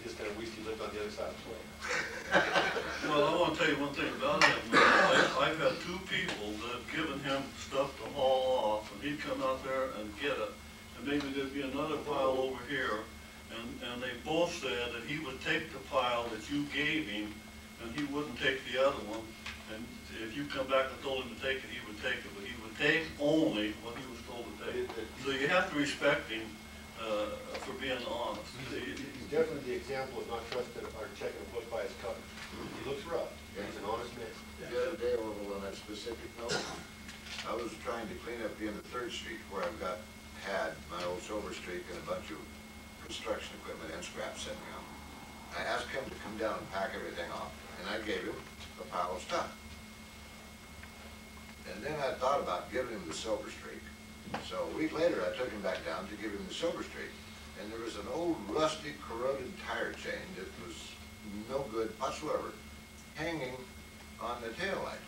just kind of wished he lived on the other side of the way. Well, I want to tell you one thing about him. I've had two people that have given him stuff to haul off, and he'd come out there and get it. And maybe there'd be another pile over here, and they both said that he would take the pile that you gave him, and he wouldn't take the other one. And if you come back and told him to take it, he would take it, but he would take only what he was told to take. So you have to respect him for being honest. He's definitely the example of not trusting or checking a book by its cover. He looks rough, but he's an honest man. The other day, Orville, on that specific note, I was trying to clean up the end of 3rd Street where I've had my old Silver Streak and a bunch of construction equipment and scrap sitting around. I asked him to come down and pack everything off, and I gave him a pile of stuff. And then I thought about giving him the Silver Streak. So a week later, I took him back down to give him the Silver Streak. And there was an old, rusty, corroded tire chain that was no good whatsoever, hanging on the taillight.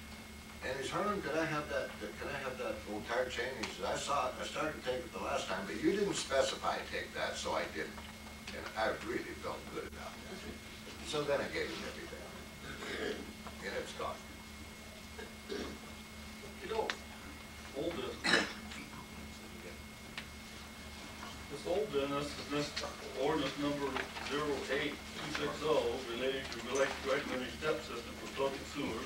And he said, Herman, can I have that old tire chain? He said, I saw it, I started to take it the last time, but you didn't specify take that, so I didn't. And I really felt good about that. So then I gave him everything. And it's gone. You know, old business. This old business is this ordinance number 08260 relating to recommending step system for public sewer,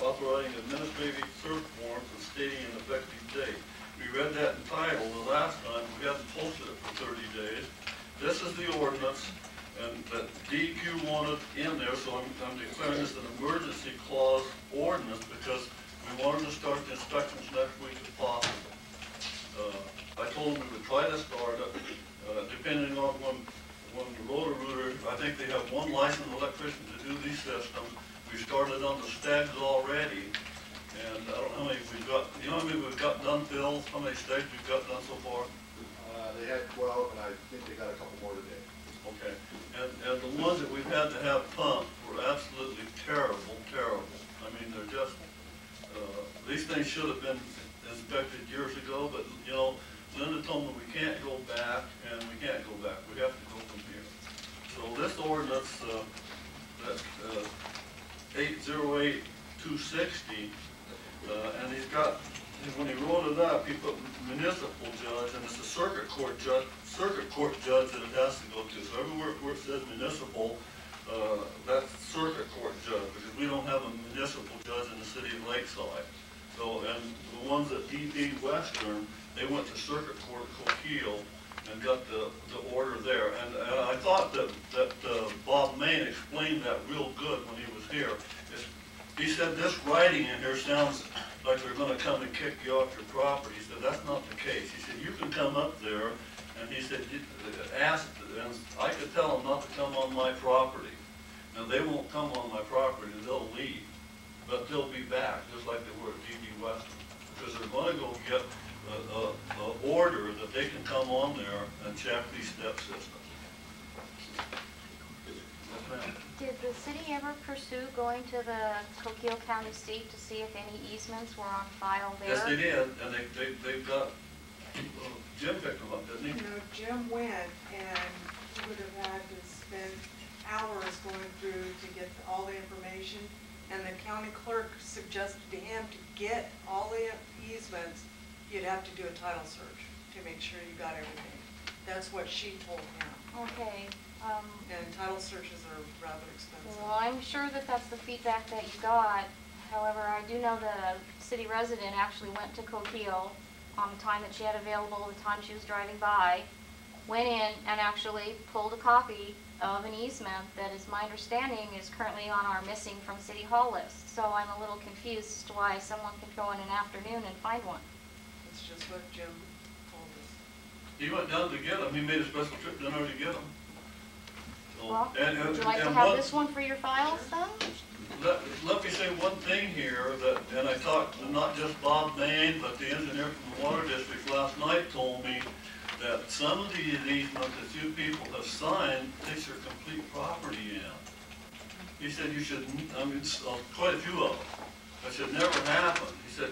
authorizing administrative search forms and stating an effective date. We read that in title the last time. We haven't posted it for 30 days. This is the ordinance, and that DEQ wanted in there, so I'm declaring this an emergency clause ordinance because we wanted to start the inspections next week if possible. I told them we would try to start it, depending on when the Roto-Rooter, I think they have one licensed electrician to do these systems. We started on the stegs already, and I don't know how many we've got. You know how many we've got done, Phil? How many stegs we've got done so far? They had 12, and I think they got a couple more today. Okay, and the ones that we've had to have pumped were absolutely terrible, terrible. I mean, they're just, these things should have been inspected years ago, but, you know, Linda told me we can't go back, and we can't go back. We have to go from here. So this ordinance, that 808260, and he's got, when he wrote it up, he put municipal judge, and it's a circuit court judge that it has to go to. So everywhere where it says municipal, that's circuit court judge, because we don't have a municipal judge in the city of Lakeside. So, and the ones at DD Western, they went to circuit court Coquille and got the order there. And I thought that Bob Main explained that real good when he was here. He said this writing in here sounds like they're going to come and kick you off your property. He said that's not the case. He said you can come up there, and he said ask, and I could tell them not to come on my property. And they won't come on my property, they'll leave. But they'll be back, just like they were at DD Western, because they're going to go get an order that they can come on there and check these step systems. Yes, ma'am. Did the city ever pursue going to the Coquille County seat to see if any easements were on file there? Yes, they did, and they've got, Jim picked them up, didn't he? You know, Jim went, and he would have had to spend hours going through to get all the information. And the county clerk suggested to him to get all the easements, you'd have to do a title search to make sure you got everything. That's what she told him. Okay. And title searches are rather expensive. Well, I'm sure that that's the feedback that you got. However, I do know that a city resident actually went to Coquille on the time that she had available, the time she was driving by, went in and actually pulled a copy of an easement that is my understanding is currently on our missing from City Hall list. So I'm a little confused as to why someone can go in an afternoon and find one. It's just what Jim told us. He went down to get them. He made a special trip down there to get them. So, Well, would you like to have this one for your files then? Let me say one thing here, that, and I talked to not just Bob Main, but the engineer from the Water District last night told me that some of these easements that you people have signed takes your complete property in. He said you should, I mean, quite a few of them. That should never happen. He said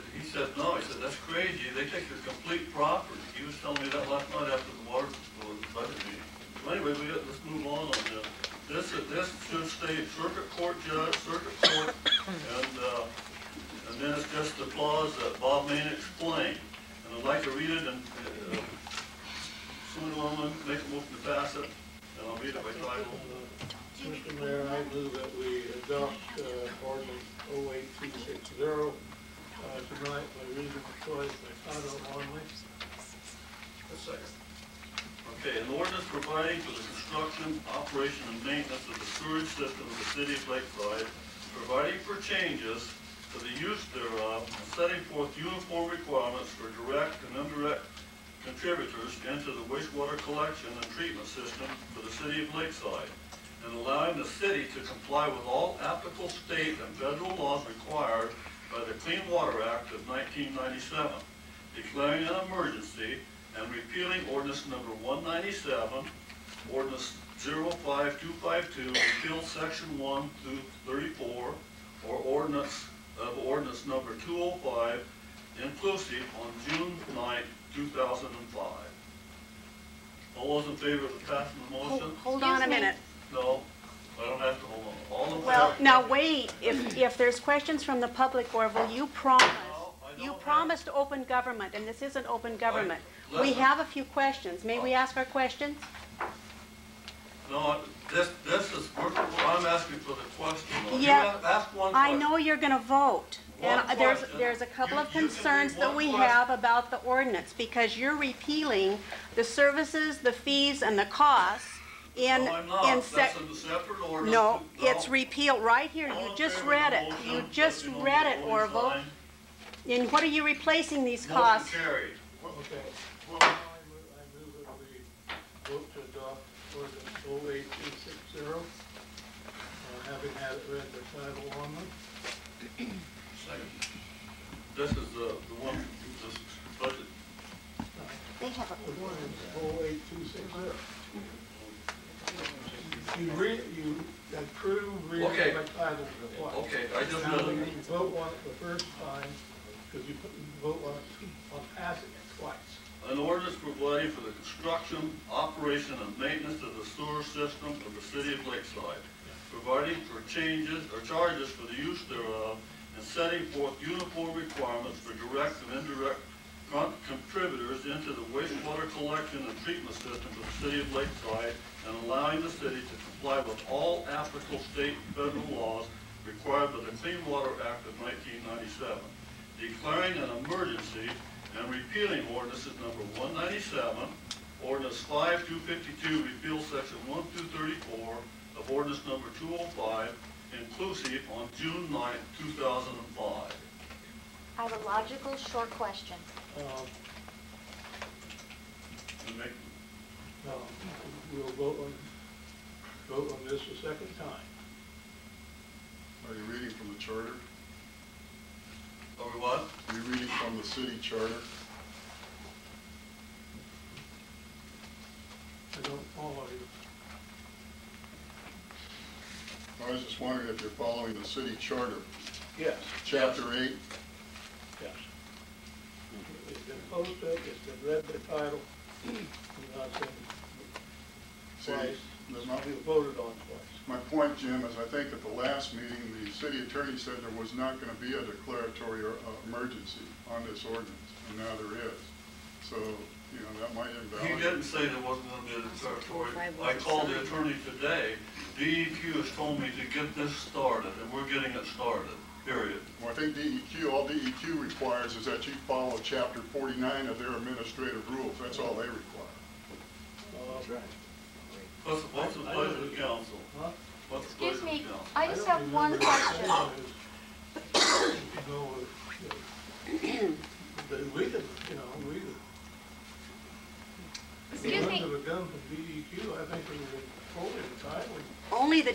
no. He said that's crazy. They take your complete property. He was telling me that last night after the water budget meeting. So anyway, let's move on this. this should state circuit court judge, circuit court, and then it's just the clause that Bob Main explained. And I'd like to read it, and someone will make a motion to pass it, and I'll read it by title. Mr. Mayor, I move that we adopt ordinance 08260 tonight by reason of choice by title only. A second. Okay, an ordinance providing for the construction, operation, and maintenance of the sewage system of the city of Lakeside, providing for changes to the use thereof, and setting forth uniform requirements for direct and indirect contributors into the wastewater collection and treatment system for the city of Lakeside, and allowing the city to comply with all applicable state and federal laws required by the Clean Water Act of 1997, declaring an emergency and repealing ordinance number 197, ordinance 05252, repeal section 1 through 34, or ordinance number 205, inclusive on June 9, 2005. All those in favor of passing the motion? Hold on a Excuse me. minute. No, I don't have to hold on. All in Well, favor? now wait, if there's questions from the public, Orville, you promised, No, I don't you have- promised open government, and this isn't open government. We listen. have a few questions. May we ask our questions? No, this is, I'm asking for the question. You Yeah, ask one I question. know you're gonna vote. And One there's question. a couple You- of you can concerns read that one we question. have about the ordinance, because you're repealing the services, the fees, and the costs in, No, I'm not. in That's sec. in the separate ordinance. No, it's repealed right here. All You in just favor of read the it. motion, You just let me know read the it, voting Orville. sign. And what are you replacing these costs? Motion carried. Okay. Well, now I move that we vote to adopt ordinance 08260, having had it read by title only. Second. This is the one, this budget. They have a Ordinance 08260. You approve reading Okay. by title twice. Okay, I just Now, read you it. vote on it the first time, because you vote on passing it twice. An ordinance providing for the construction, operation, and maintenance of the sewer system of the city of Lakeside, providing for changes or charges for the use thereof, and setting forth uniform requirements for direct and indirect contributors into the wastewater collection and treatment system of the city of Lakeside, and allowing the city to comply with all applicable state and federal laws required by the Clean Water Act of 1997, declaring an emergency and repealing ordinances number 197, ordinance 5252, repeal section 1 through 34 of ordinance number 205, inclusive on June 9, 2005. I have a logical, short question. And make- No, we'll vote on this a second time. Are you reading from the charter? Are we what? Are you reading from the city charter? I don't follow you. I was just wondering if you're following the city charter, Yes, chapter 8. yes. It's been posted, it's been read by title, not said See, twice, there's not- we voted on twice. My point, Jim, is I think at the last meeting, the city attorney said there was not going to be a declaratory emergency on this ordinance, and now there is. So, you know, that might He invalidate. didn't say there wasn't going to be a declaratory. I called the attorney today. DEQ has told me to get this started, and we're getting it started, period. Well, I think all DEQ requires is that you follow chapter 49 of their administrative rules. That's all they require. That's right. What's the pleasure of the council? Huh? What's the Excuse pleasure of me, the council? I just have one question. We could, Excuse me. If it had come from DEQ, I think we would fully entitled. Only the